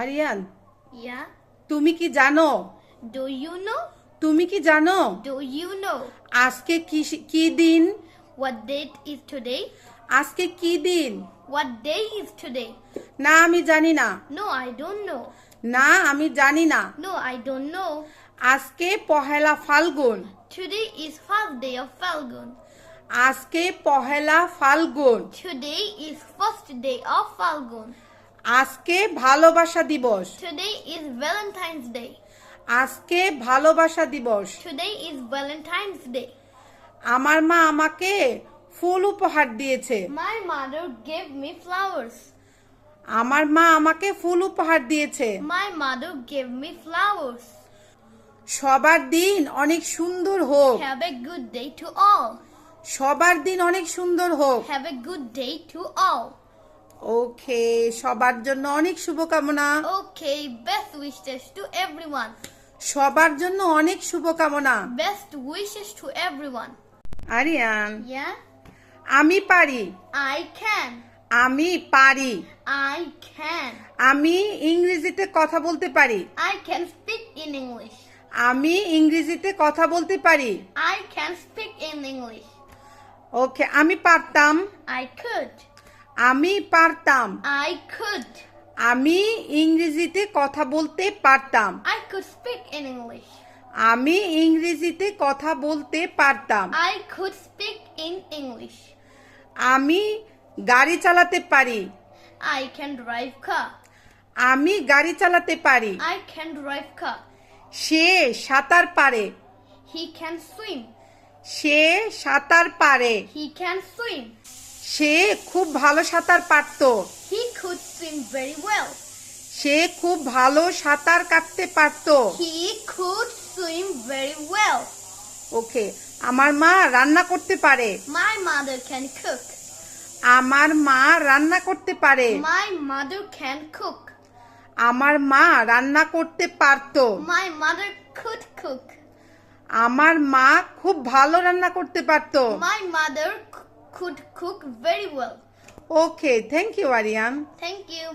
Aryan, Yeah. তুমি কি জানো? Do you know? তুমি কি জানো Do you know আজকে কি দিন? what date is today? আজকে কি দিন? What day is today? না, আমি জানি না। No, I don't know. না, আমি জানি না। No, I don't know. আজকে পহেলা ফাল্গুন। Today is first day of Falgun. আজকে পহেলা ফাল্গুন। Today is first day of Falgun. আজকে ভালোবাসা দিবস। Today is Valentine's Day. আজকে ভালোবাসা দিবস। Today is Valentine's Day. আমার মা আমাকে ফুল উপহার দিয়েছে। My mother gave me flowers. আমার মা আমাকে ফুল উপহার দিয়েছে। My mother gave me flowers. সবার দিন অনেক সুন্দর হোক। Have a good day to all. সবার দিন অনেক সুন্দর হোক। Have a good day to all. ওকে, সবার জন্য অনেক শুভকামনা। Okay, best wishes to everyone. সবার জন্য অনেক শুভকামনা। Best wishes to everyone. Aryan, Yeah? আমি পারি। I can. আমি পারি। I can. আমি ইংরেজিতে কথা বলতে পারি। I can speak in English. আমি ইংরেজিতে কথা বলতে পারি। I can speak in English. ওকে, আমি পারতাম। I could. আমি পারতাম। I could. আমি ইংরেজিতে কথা বলতে পারতাম। I could speak in English. আমি ইংরেজিতে কথা বলতে পারতাম। I could speak in English. আমি গাড়ি চালাতে পারি। I can drive car. আমি গাড়ি চালাতে পারি। I can drive car. সে সাঁতার পারে। He can swim. সে সাঁতার পারে। He can swim. সে খুব ভালো সাঁতার পারতো। He could swim very well. সে খুব ভালো সাঁতার কাটতে পারতো। He could swim very well. ওকে, আমার মা রান্না করতে পারে। My mother can cook. আমার মা রান্না করতে পারে। My mother can cook. আমার মা রান্না করতে পারতো। My mother could cook. আমার মা খুব ভালো রান্না করতে পারতো। My mother could cook very well. Okay, thank you Aryan. Thank you.